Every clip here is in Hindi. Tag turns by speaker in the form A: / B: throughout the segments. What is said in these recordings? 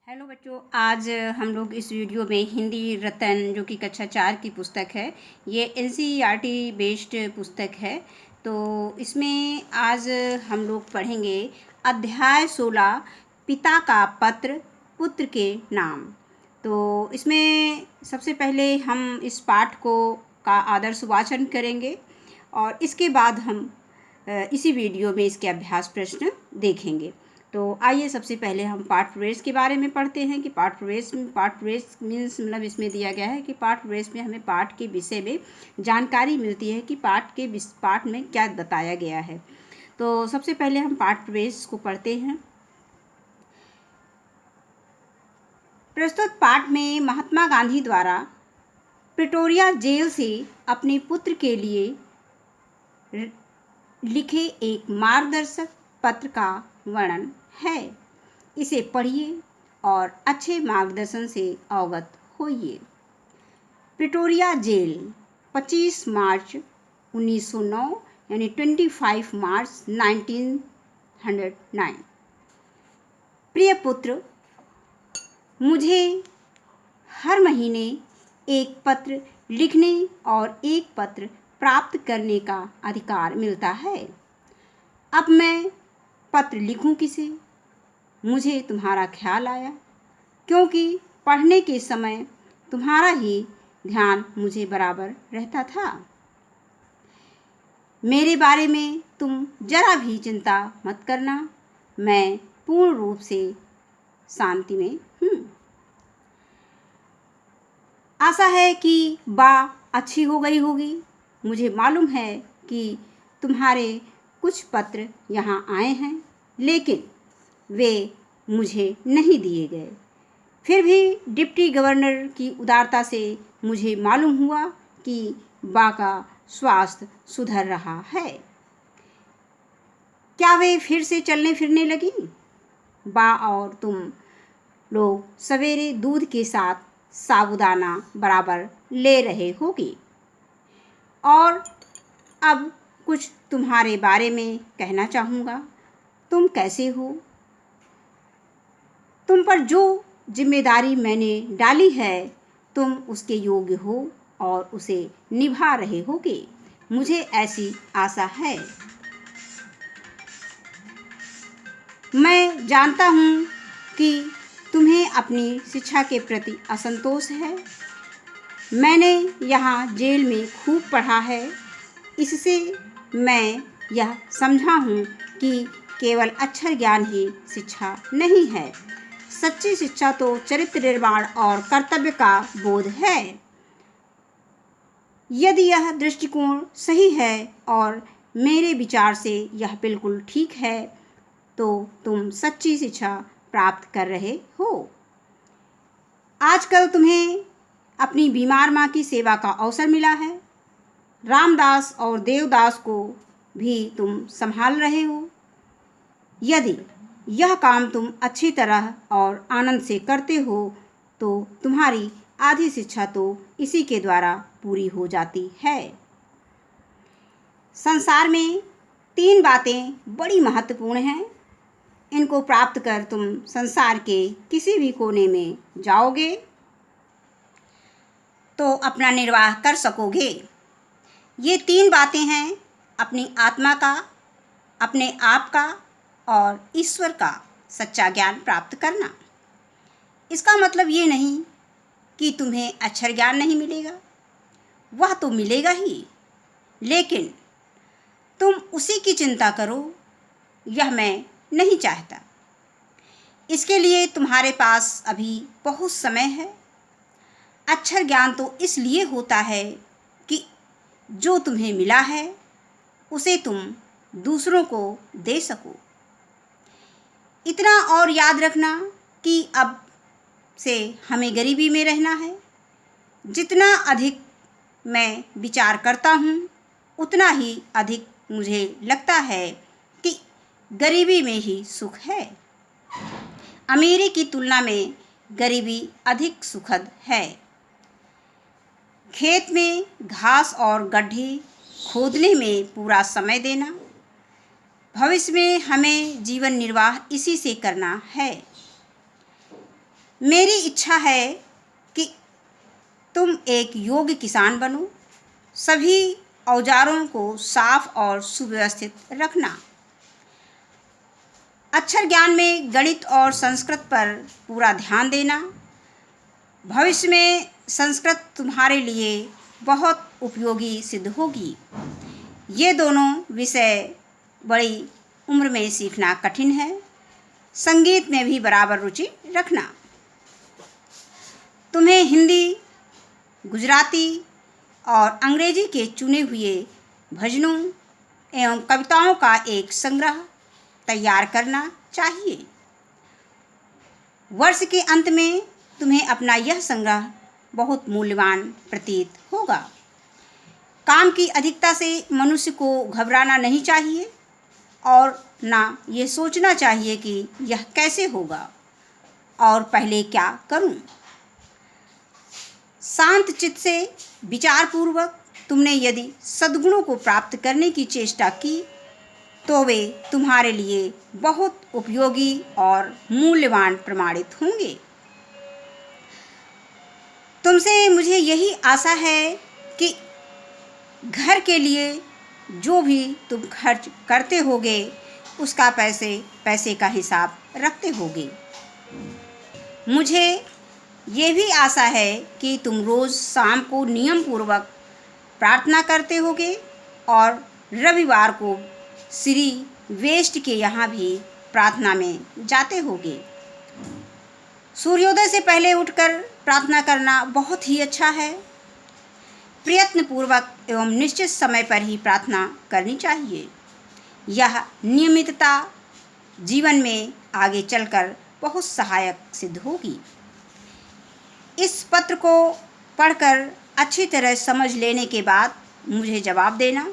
A: हेलो बच्चों, आज हम लोग इस वीडियो में हिंदी रतन जो कि कक्षा 4 की पुस्तक है, ये एनसीईआरटी बेस्ड पुस्तक है। तो इसमें आज हम लोग पढ़ेंगे अध्याय 16 पिता का पत्र पुत्र के नाम। तो इसमें सबसे पहले हम इस पाठ का आदर्श वाचन करेंगे और इसके बाद हम इसी वीडियो में इसके अभ्यास प्रश्न देखेंगे। तो आइए सबसे पहले हम पाठ प्रवेश के बारे में पढ़ते हैं कि पाठ प्रवेश मीन्स मतलब इसमें दिया गया है कि पाठ प्रवेश में हमें पाठ के विषय में जानकारी मिलती है कि पाठ में क्या बताया गया है। तो सबसे पहले हम पाठ प्रवेश को पढ़ते हैं। प्रस्तुत पाठ में महात्मा गांधी द्वारा प्रिटोरिया जेल से अपने पुत्र के लिए लिखे एक मार्गदर्शक पत्र का वर्णन है। इसे पढ़िए और अच्छे मार्गदर्शन से अवगत होइए। प्रिटोरिया जेल 25 मार्च 1909 यानी 25 मार्च 1909। प्रिय पुत्र, मुझे हर महीने एक पत्र लिखने और एक पत्र प्राप्त करने का अधिकार मिलता है। अब मैं पत्र लिखूं किसे? मुझे तुम्हारा ख्याल आया, क्योंकि पढ़ने के समय तुम्हारा ही ध्यान मुझे बराबर रहता था। मेरे बारे में तुम जरा भी चिंता मत करना, मैं पूर्ण रूप से शांति में हूँ। आशा है कि बा अच्छी हो गई होगी। मुझे मालूम है कि तुम्हारे कुछ पत्र यहाँ आए हैं, लेकिन वे मुझे नहीं दिए गए। फिर भी डिप्टी गवर्नर की उदारता से मुझे मालूम हुआ कि बा का स्वास्थ्य सुधर रहा है। क्या वे फिर से चलने फिरने लगी? बा और तुम लोग सवेरे दूध के साथ साबूदाना बराबर ले रहे होगी। और अब कुछ तुम्हारे बारे में कहना चाहूँगा। तुम कैसे हो? तुम पर जो जिम्मेदारी मैंने डाली है, तुम उसके योग्य हो और उसे निभा रहे होगे, मुझे ऐसी आशा है। मैं जानता हूँ कि तुम्हें अपनी शिक्षा के प्रति असंतोष है। मैंने यहाँ जेल में खूब पढ़ा है। इससे मैं यह समझा हूँ कि केवल अक्षर ज्ञान ही शिक्षा नहीं है। सच्ची शिक्षा तो चरित्र निर्माण और कर्तव्य का बोध है। यदि यह दृष्टिकोण सही है और मेरे विचार से यह बिल्कुल ठीक है, तो तुम सच्ची शिक्षा प्राप्त कर रहे हो। आजकल तुम्हें अपनी बीमार माँ की सेवा का अवसर मिला है। रामदास और देवदास को भी तुम संभाल रहे हो। यदि यह काम तुम अच्छी तरह और आनंद से करते हो, तो तुम्हारी आधी शिक्षा तो इसी के द्वारा पूरी हो जाती है। संसार में 3 बातें बड़ी महत्वपूर्ण हैं। इनको प्राप्त कर तुम संसार के किसी भी कोने में जाओगे तो अपना निर्वाह कर सकोगे। ये 3 बातें हैं: अपनी आत्मा का, अपने आप का और ईश्वर का सच्चा ज्ञान प्राप्त करना। इसका मतलब ये नहीं कि तुम्हें अक्षर ज्ञान नहीं मिलेगा, वह तो मिलेगा ही, लेकिन तुम उसी की चिंता करो, यह मैं नहीं चाहता। इसके लिए तुम्हारे पास अभी बहुत समय है। अक्षर ज्ञान तो इसलिए होता है कि जो तुम्हें मिला है उसे तुम दूसरों को दे सको। इतना और याद रखना कि अब से हमें गरीबी में रहना है। जितना अधिक मैं विचार करता हूँ, उतना ही अधिक मुझे लगता है कि गरीबी में ही सुख है। अमीरी की तुलना में गरीबी अधिक सुखद है। खेत में घास और गड्ढे खोदने में पूरा समय देना। भविष्य में हमें जीवन निर्वाह इसी से करना है। मेरी इच्छा है कि तुम एक योग्य किसान बनो। सभी औजारों को साफ और सुव्यवस्थित रखना। अक्षर ज्ञान में गणित और संस्कृत पर पूरा ध्यान देना। भविष्य में संस्कृत तुम्हारे लिए बहुत उपयोगी सिद्ध होगी। ये दोनों विषय बड़ी उम्र में सीखना कठिन है। संगीत में भी बराबर रुचि रखना। तुम्हें हिंदी, गुजराती और अंग्रेजी के चुने हुए भजनों एवं कविताओं का एक संग्रह तैयार करना चाहिए। वर्ष के अंत में तुम्हें अपना यह संग्रह बहुत मूल्यवान प्रतीत होगा। काम की अधिकता से मनुष्य को घबराना नहीं चाहिए और ना ये सोचना चाहिए कि यह कैसे होगा और पहले क्या करूं। शांत चित्त से विचारपूर्वक तुमने यदि सद्गुणों को प्राप्त करने की चेष्टा की तो वे तुम्हारे लिए बहुत उपयोगी और मूल्यवान प्रमाणित होंगे। तुमसे मुझे यही आशा है कि घर के लिए जो भी तुम खर्च करते होगे उसका पैसे का हिसाब रखते होगे। मुझे ये भी आशा है कि तुम रोज़ शाम को नियम पूर्वक प्रार्थना करते होगे और रविवार को श्री वेस्ट के यहाँ भी प्रार्थना में जाते होगे। सूर्योदय से पहले उठकर प्रार्थना करना बहुत ही अच्छा है। प्रयत्नपूर्वक एवं निश्चित समय पर ही प्रार्थना करनी चाहिए। यह नियमितता जीवन में आगे चलकर बहुत सहायक सिद्ध होगी। इस पत्र को पढ़कर अच्छी तरह समझ लेने के बाद मुझे जवाब देना।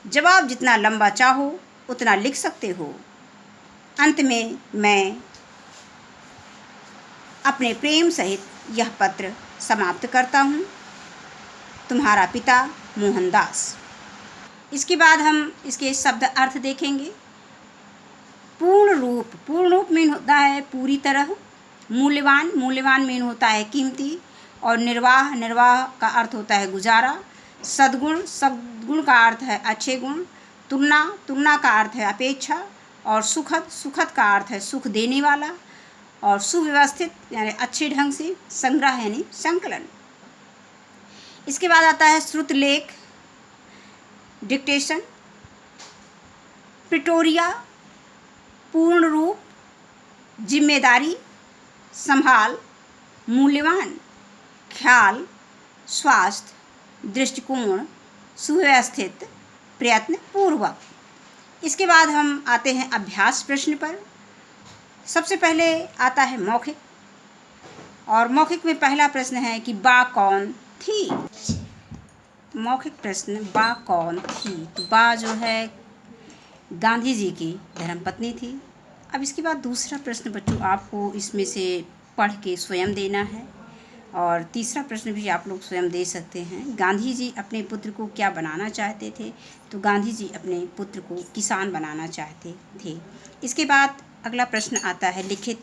A: जवाब जितना लंबा चाहो उतना लिख सकते हो। अंत में मैं अपने प्रेम सहित यह पत्र समाप्त करता हूँ। तुम्हारा पिता मोहनदास। इसके बाद हम इसके शब्द अर्थ देखेंगे। पूर्ण रूप मीन होता है पूरी तरह। मूल्यवान मीन होता है कीमती। और निर्वाह का अर्थ होता है गुजारा। सद्गुण का अर्थ है अच्छे गुण। तुलना का अर्थ है अपेक्षा। और सुखद का अर्थ है सुख देने वाला। और सुव्यवस्थित यानी अच्छे ढंग से। संग्रह यानी संकलन। इसके बाद आता है श्रुतलेख, डिक्टेशन। प्रिटोरिया, पूर्ण रूप, जिम्मेदारी, संभाल, मूल्यवान, ख्याल, स्वास्थ्य, दृष्टिकोण, सुव्यवस्थित, प्रयत्न पूर्वक। इसके बाद हम आते हैं अभ्यास प्रश्न पर। सबसे पहले आता है मौखिक। और मौखिक में पहला प्रश्न है कि बा कौन थी। मौखिक प्रश्न, बा कौन थी। तो बा जो है गांधी जी की धर्मपत्नी थी। अब इसके बाद दूसरा प्रश्न बच्चों आपको इसमें से पढ़ के स्वयं देना है। और तीसरा प्रश्न भी आप लोग स्वयं दे सकते हैं। गांधी जी अपने पुत्र को क्या बनाना चाहते थे। तो गांधी जी अपने पुत्र को किसान बनाना चाहते थे। इसके बाद अगला प्रश्न आता है लिखित।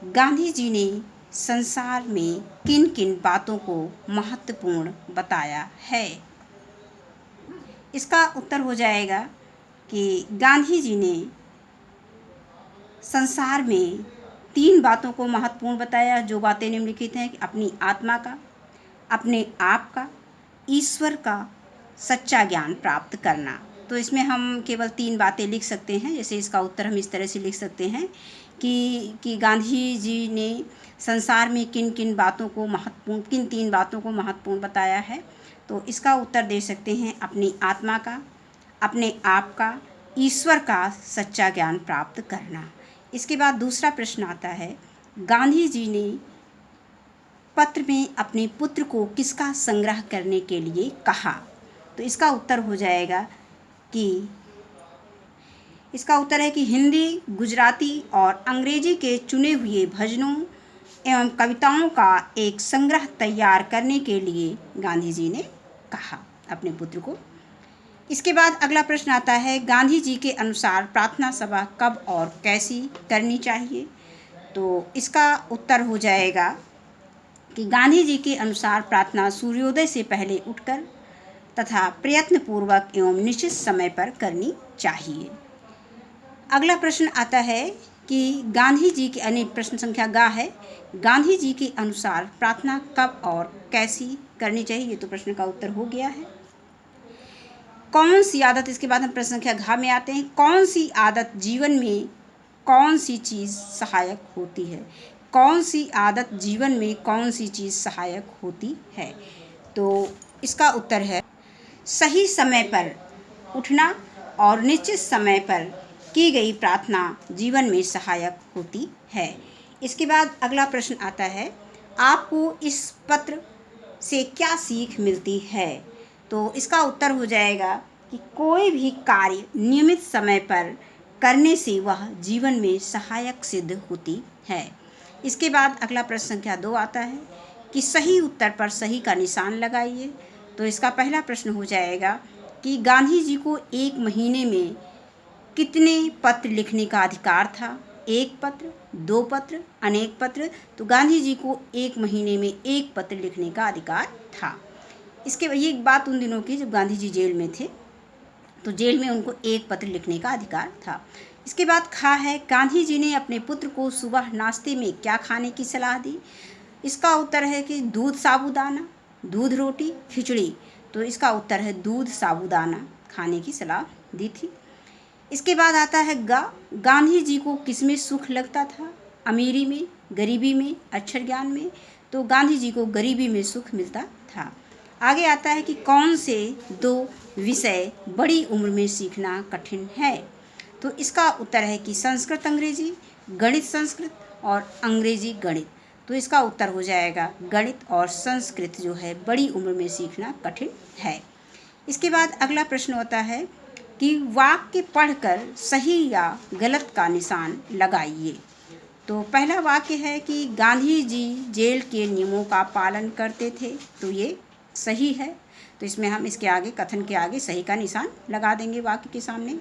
A: गांधी जी ने संसार में किन किन बातों को महत्वपूर्ण बताया है। इसका उत्तर हो जाएगा कि गांधी जी ने संसार में 3 बातों को महत्वपूर्ण बताया। जो बातें निम्नलिखित हैं कि अपनी आत्मा का, अपने आप का, ईश्वर का सच्चा ज्ञान प्राप्त करना। तो इसमें हम केवल 3 बातें लिख सकते हैं। जैसे इसका उत्तर हम इस तरह से लिख सकते हैं कि गांधी जी ने संसार में किन 3 बातों को महत्वपूर्ण बताया है। तो इसका उत्तर दे सकते हैं अपनी आत्मा का, अपने आप का, ईश्वर का सच्चा ज्ञान प्राप्त करना। इसके बाद दूसरा प्रश्न आता है गांधी जी ने पत्र में अपने पुत्र को किसका संग्रह करने के लिए कहा। तो इसका उत्तर हो जाएगा कि इसका उत्तर है कि हिंदी, गुजराती और अंग्रेजी के चुने हुए भजनों एवं कविताओं का एक संग्रह तैयार करने के लिए गांधी जी ने कहा अपने पुत्र को। इसके बाद अगला प्रश्न आता है गांधी जी के अनुसार प्रार्थना सभा कब और कैसी करनी चाहिए। तो इसका उत्तर हो जाएगा कि गांधी जी के अनुसार प्रार्थना सूर्योदय से पहले उठकर तथा प्रयत्नपूर्वक एवं निश्चित समय पर करनी चाहिए। अगला प्रश्न आता है कि गांधी जी के प्रश्न संख्या गा है, गांधी जी के अनुसार प्रार्थना कब और कैसी करनी चाहिए। ये तो प्रश्न का उत्तर हो गया है। कौन सी आदत, इसके बाद हम प्रश्न संख्या घा में आते हैं, कौन सी आदत जीवन में कौन सी चीज़ सहायक होती है। कौन सी आदत जीवन में कौन सी चीज़ सहायक होती है। तो इसका उत्तर है सही समय पर उठना और निश्चित समय पर की गई प्रार्थना जीवन में सहायक होती है। इसके बाद अगला प्रश्न आता है, आपको इस पत्र से क्या सीख मिलती है। तो इसका उत्तर हो जाएगा कि कोई भी कार्य नियमित समय पर करने से वह जीवन में सहायक सिद्ध होती है। इसके बाद अगला प्रश्न संख्या 2 आता है कि सही उत्तर पर सही का निशान लगाइए। तो इसका पहला प्रश्न हो जाएगा कि गांधी जी को एक महीने में कितने पत्र लिखने का अधिकार था। 1 पत्र, 2 पत्र, अनेक पत्र। तो गांधी जी को एक महीने में 1 पत्र लिखने का अधिकार था। इसके ये बात उन दिनों की जब गांधी जी जेल में थे, तो जेल में उनको 1 पत्र लिखने का अधिकार था। इसके बाद खा है, गांधी जी ने अपने पुत्र को सुबह नाश्ते में क्या खाने की सलाह दी। इसका उत्तर है कि दूध साबूदाना, दूध रोटी, खिचड़ी। तो इसका उत्तर है दूध साबूदाना खाने की सलाह दी थी। इसके बाद आता है गा, गांधी जी को किसमें सुख लगता था। अमीरी में, गरीबी में, अक्षर ज्ञान में। तो गांधी जी को गरीबी में सुख मिलता था। आगे आता है कि कौन से 2 विषय बड़ी उम्र में सीखना कठिन है। तो इसका उत्तर है कि संस्कृत अंग्रेजी, गणित संस्कृत और अंग्रेजी गणित। तो इसका उत्तर हो जाएगा गणित और संस्कृत जो है बड़ी उम्र में सीखना कठिन है। इसके बाद अगला प्रश्न होता है कि वाक्य पढ़कर सही या गलत का निशान लगाइए। तो पहला वाक्य है कि गांधी जी जेल के नियमों का पालन करते थे। तो ये सही है। तो इसमें हम इसके आगे, कथन के आगे सही का निशान लगा देंगे वाक्य के सामने।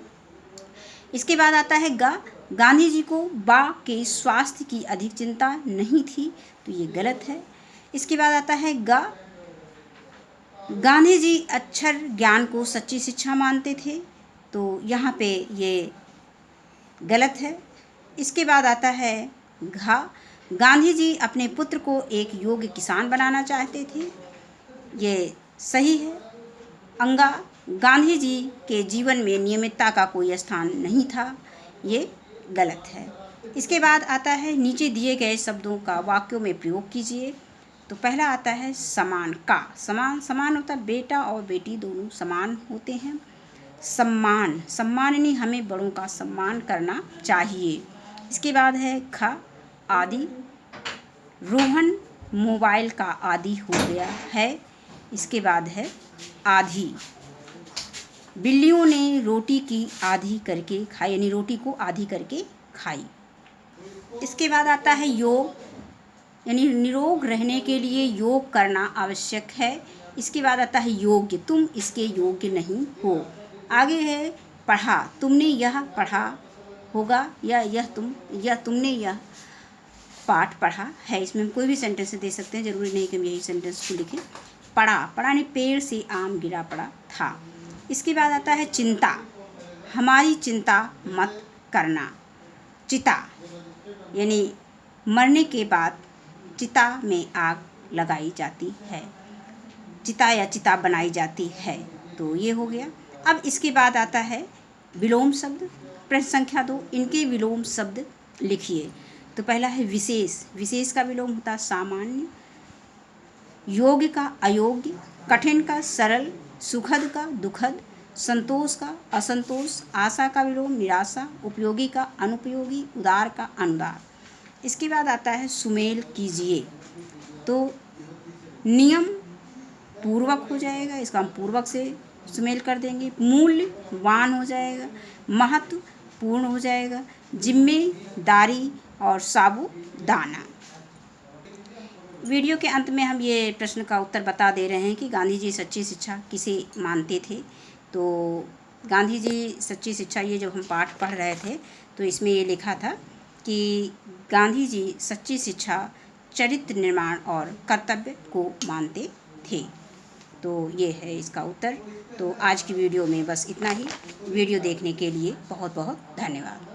A: इसके बाद आता है गा, गांधी जी को बा के स्वास्थ्य की अधिक चिंता नहीं थी। तो ये गलत है। इसके बाद आता है गा, गांधी जी अक्षर ज्ञान को सच्ची शिक्षा मानते थे। तो यहाँ पे ये गलत है। इसके बाद आता है घा, गांधी जी अपने पुत्र को एक योग्य किसान बनाना चाहते थे। ये सही है। अंगा, गांधी जी के जीवन में नियमितता का कोई स्थान नहीं था। ये गलत है। इसके बाद आता है नीचे दिए गए शब्दों का वाक्यों में प्रयोग कीजिए। तो पहला आता है समान का, समान समान होता है, बेटा और बेटी दोनों समान होते हैं। सम्मान, सम्माननीय, हमें बड़ों का सम्मान करना चाहिए। इसके बाद है ख, आदि, रोहन मोबाइल का आदी हो गया है। इसके बाद है आधी, बिल्लियों ने रोटी की आधी करके खाई, यानी रोटी को आधी करके खाई। इसके बाद आता है योग, यानी निरोग रहने के लिए योग करना आवश्यक है। इसके बाद आता है योग्य, तुम इसके योग्य नहीं हो। आगे है पढ़ा, तुमने यह पढ़ा होगा, या यह तुमने यह पाठ पढ़ा है। इसमें हम कोई भी सेंटेंस दे सकते हैं, जरूरी नहीं कि हम यही सेंटेंस को लिखें। पढ़ा, पढ़ा ने पेड़ से आम गिरा पड़ा था। इसके बाद आता है चिंता, हमारी चिंता मत करना। चिता, यानी मरने के बाद चिता में आग लगाई जाती है, चिता या चिता बनाई जाती है। तो ये हो गया। अब इसके बाद आता है विलोम शब्द। प्रश्न संख्या 2, इनके विलोम शब्द लिखिए। तो पहला है विशेष, विशेष का विलोम होता है सामान्य, योग्य का अयोग्य, कठिन का सरल, सुखद का दुखद, संतोष का असंतोष, आशा का विलोम निराशा, उपयोगी का अनुपयोगी, उदार का अनुदार। इसके बाद आता है सुमेल कीजिए। तो नियम पूर्वक हो जाएगा, इसका हम पूर्वक से सुमेल कर देंगे। मूल्यवान हो जाएगा, महत्व पूर्ण हो जाएगा, जिम्मेदारी और साबूदाना। वीडियो के अंत में हम ये प्रश्न का उत्तर बता दे रहे हैं कि गांधी जी सच्ची शिक्षा किसे मानते थे। तो गांधी जी सच्ची शिक्षा, ये जब हम पाठ पढ़ रहे थे तो इसमें ये लिखा था कि गांधी जी सच्ची शिक्षा, चरित्र निर्माण और कर्तव्य को मानते थे। तो ये है इसका उत्तर। तो आज की वीडियो में बस इतना ही। वीडियो देखने के लिए बहुत बहुत धन्यवाद।